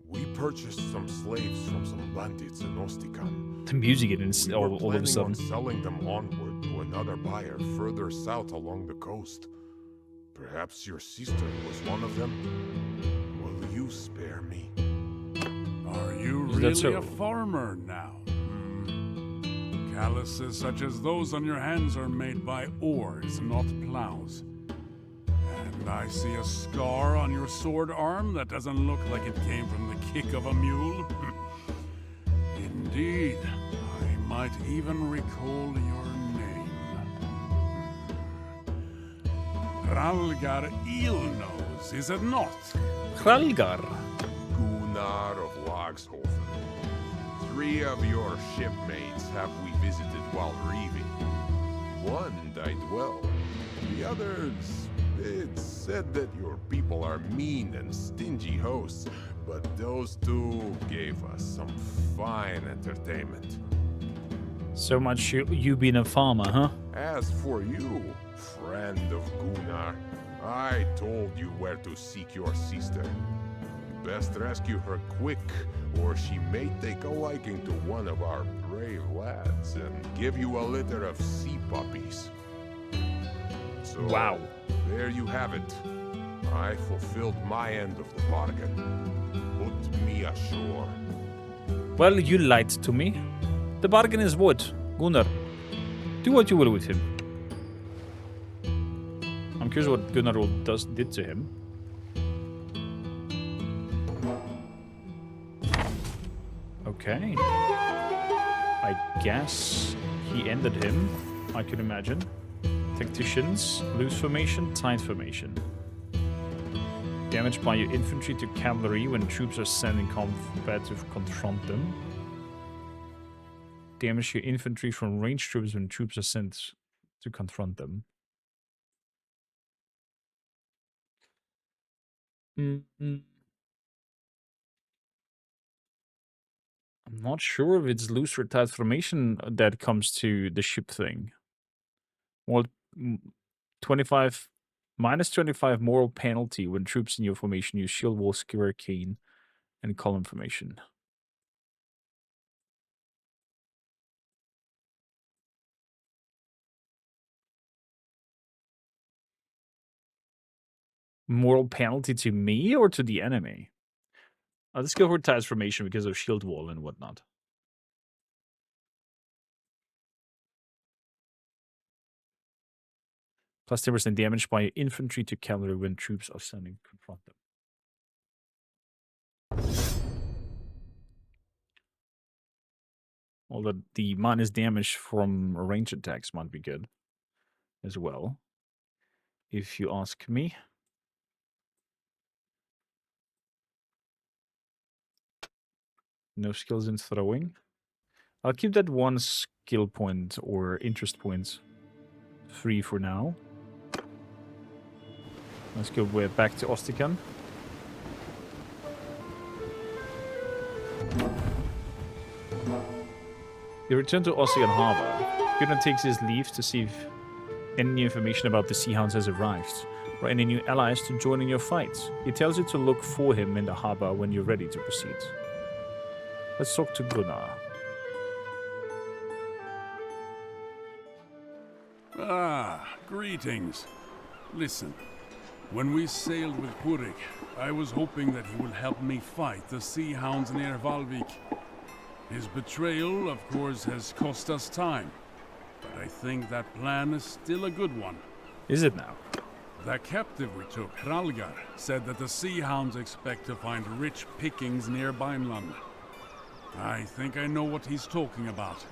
We purchased some slaves from some bandits in Ostikan. The music is We all were of a planning sudden. on selling them onward to another buyer further south along the coast. Perhaps your sister was one of them? Will you spare me? Are you Is that really so? a farmer now? Calluses such as those on your hands are made by oars, not plows. And I see a scar on your sword arm that doesn't look like it came from the kick of a mule. Indeed, I might even recall your name. Ralgar Eelnose, is it not? Hralgar. Gunnar of Lagshofen. 3 of your shipmates have we visited while reaving. One died well. The others, it said that your people are mean and stingy hosts, but those 2 gave us some fine entertainment. So much you being a farmer, huh? As for you, friend of Gunnar, I told you where to seek your sister. Best rescue her quick, or she may take a liking to one of our brave lads and give you a litter of sea puppies. So, Wow. there you have it. I fulfilled my end of the bargain. Put me ashore. Well, you lied to me. The bargain is wood. Gunnar, do what you will with him. I'm curious what Gunnar did to him. Okay. I guess he ended him, I could imagine. Tacticians, loose formation, tight formation. Damage by your infantry to cavalry when troops are sent in combat to confront them. Damage your infantry from ranged troops when troops are sent to confront them. I'm not sure if it's loose or tight formation that comes to the ship thing. Well, 25 minus 25 moral penalty when troops in your formation use shield wall, square, cane, and column formation. Moral penalty to me or to the enemy? Let's go for tight formation because of shield wall and whatnot. Plus 10% damage by infantry to cavalry when troops are sent to confront them. Although the minus damage from range attacks might be good as well, if you ask me. No skills in throwing. I'll keep that one skill point or interest point free for now. Let's go back to Ostikan. They return to Ostikan Harbor. Gunnar takes his leave to see if any new information about the Sea Hounds has arrived, or any new allies to join in your fight. He tells you to look for him in the harbor when you're ready to proceed. Let's talk to Gunnar. Ah, greetings. Listen, when we sailed with Purik, I was hoping that he would help me fight the Sea Hounds near Valvik. His betrayal, of course, has cost us time, but I think that plan is still a good one. Is it now? The captive we took, Hralgar, said that the Sea Hounds expect to find rich pickings near Bannerlord. I think I know what he's talking about.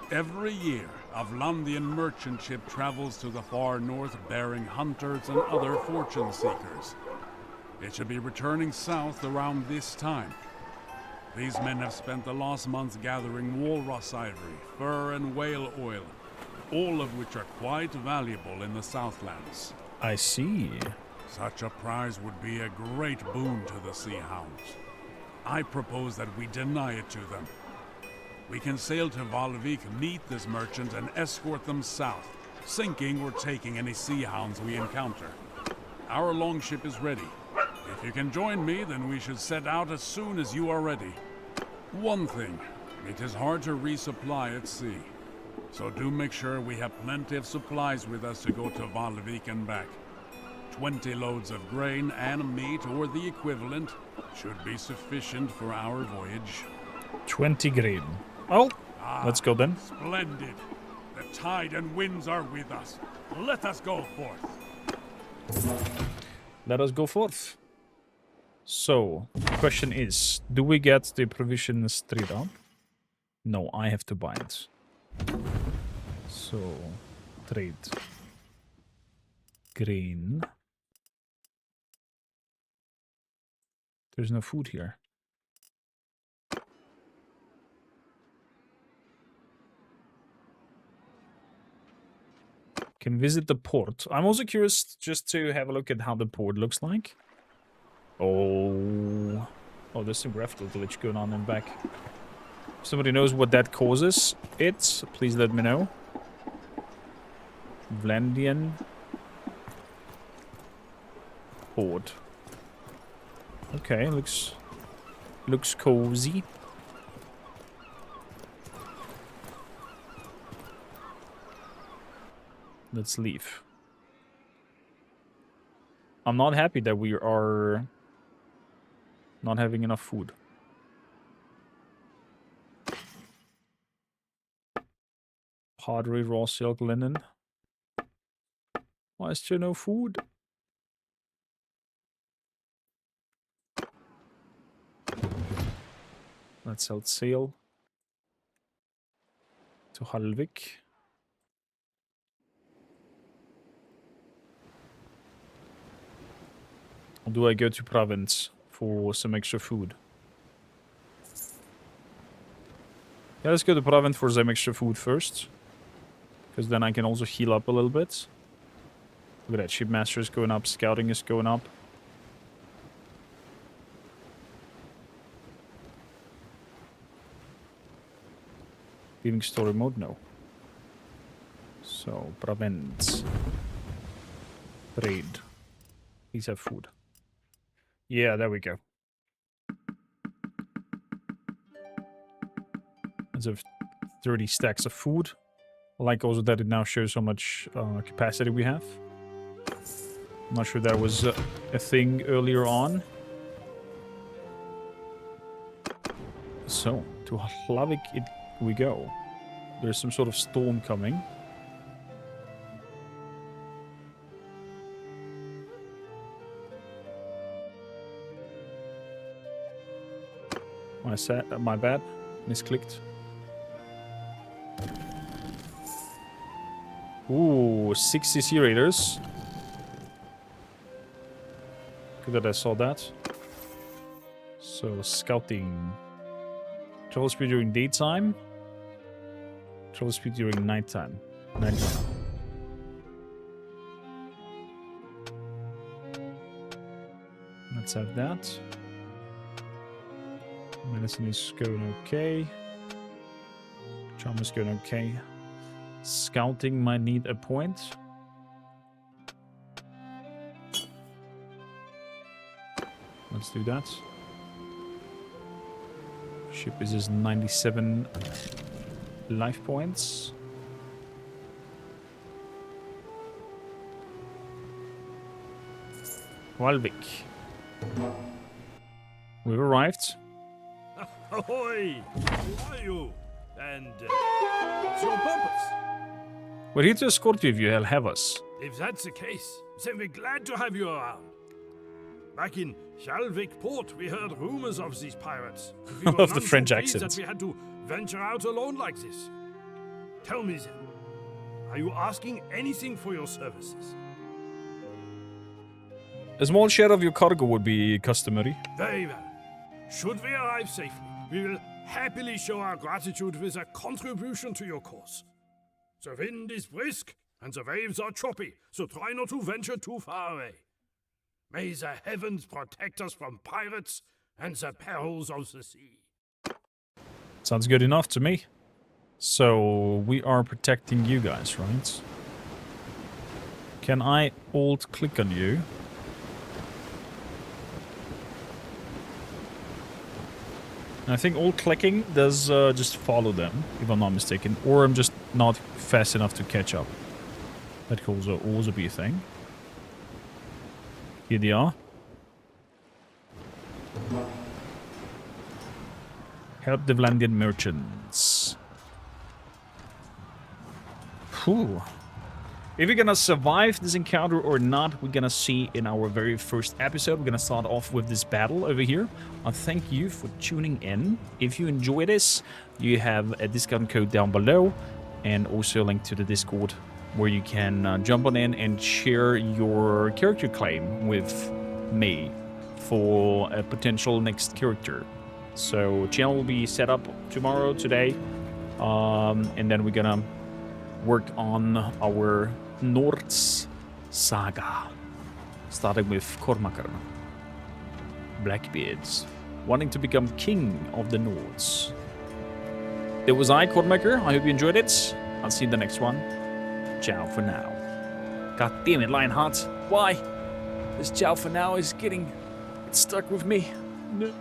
Every year, a Vlandian merchant ship travels to the far north bearing hunters and other fortune seekers. It should be returning south around this time. These men have spent the last months gathering walrus ivory, fur and whale oil, all of which are quite valuable in the Southlands. I see. Such a prize would be a great boon to the Sea Hounds. I propose that we deny it to them. We can sail to Valvik, meet this merchant, and escort them south, sinking or taking any Sea Hounds we encounter. Our longship is ready. If you can join me, then we should set out as soon as you are ready. One thing, it is hard to resupply at sea. So do make sure we have plenty of supplies with us to go to Valvik and back. 20 loads of grain and meat, or the equivalent, should be sufficient for our voyage. 20 grain. Well, let's go then. Splendid. The tide and winds are with us. Let us go forth. Let us go forth. So, the question is, do we get the provision straight up? No, I have to buy it. So, trade. Grain. There's no food here. Can visit the port. I'm also curious just to have a look at how the port looks like. Oh, there's some graphical glitch going on in back. If somebody knows what that causes, please let me know. Vlandian port. Okay, looks cozy. Let's leave. I'm not happy that we are not having enough food. Pottery, raw silk, linen. Why is there no food? Let's out sail to Halvik. Or do I go to province for some extra food? Yeah, let's go to province for some extra food first. Because then I can also heal up a little bit. Look at that, shipmaster is going up, scouting is going up. Leaving story mode? No. So, province. Trade. Please have food. Yeah, there we go. Let's have 30 stacks of food. I like also that it now shows how much capacity we have. I'm not sure that was a thing earlier on. So, to Hlavik we go. There's some sort of storm coming. My bad. Misclicked. Ooh, 60 sea raiders. Good that I saw that. So, scouting. Travel speed during daytime. Travel speed during nighttime. Nighttime. Let's have that. Medicine is going okay. Charm is going okay. Scouting might need a point. Let's do that. Ship is 97 life points. Walvik. We've arrived. Ahoy! Who are you? And what's your purpose? We're here to escort you if you'll have us. If that's the case, then we're glad to have you around. Back in Shalvik port, we heard rumors of these pirates. We were Of the none so French pleased accent. that we had to venture out alone like this. Tell me then, are you asking anything for your services? A small share of your cargo would be customary. Very well. Should we arrive safely, we will happily show our gratitude with a contribution to your cause. The wind is brisk and the waves are choppy, so try not to venture too far away. May the heavens protect us from pirates and the perils of the sea. Sounds good enough to me. So, we are protecting you guys, right? Can I alt-click on you? I think alt-clicking does just follow them, if I'm not mistaken. Or I'm just not fast enough to catch up. That could also be a thing. Here they are. Help the Vlandian merchants. Whew. If we're gonna survive this encounter or not, we're gonna see in our very first episode. We're gonna start off with this battle over here. Thank you for tuning in. If you enjoy this, you have a discount code down below and also a link to the Discord where you can jump on in and share your character claim with me for a potential next character. So channel will be set up tomorrow, today, and then we're gonna work on our Nords saga, starting with Kormakr Blackbeard, wanting to become king of the Nords. That was I, Kormakr. I hope you enjoyed it. I'll see you in the next one. Ciao for now. God damn it, Lionheart. Why? This ciao for now is getting stuck with me. No.